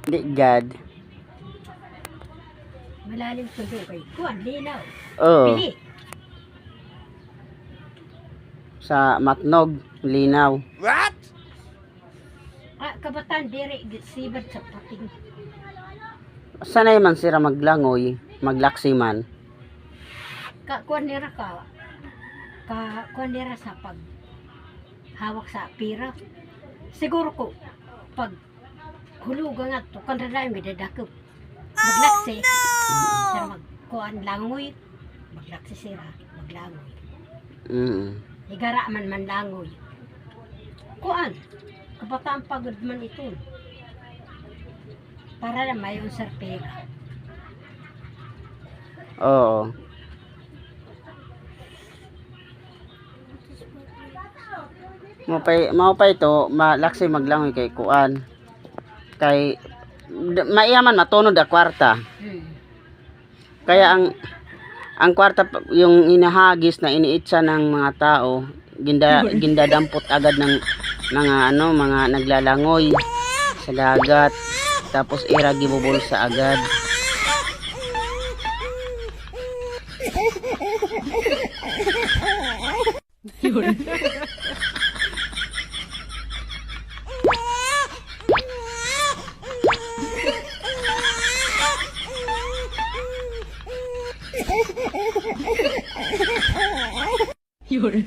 Di gad. Malalim sa dugay. Kuan, linaw. Oo. Pili. Sa matnog, linaw. What? Kabataan, diri, sibad sa pating. Sanay man sira maglangoy, maglaksi man. Kuan nira kuan nira sa pag hawak sa pira. Siguro ko, pag hulugan nga to, kanda na yung midadakip. Maglaksi. Sira magkuan langoy. Maglaksi sira, maglangoy. Higara man langoy. Kuan, kabataan pagod man ito. Para na may unsar pera. Oo. Maupay to, malaksi maglangoy kay kuan. Kay maiyaman matunod a kwarta. Kaya ang kwarta yung inahagis na iniitsa ng mga tao, gindadampot agad ng mga naglalangoy sa dagat, tapos gibubulsa agad. Yun. Yun.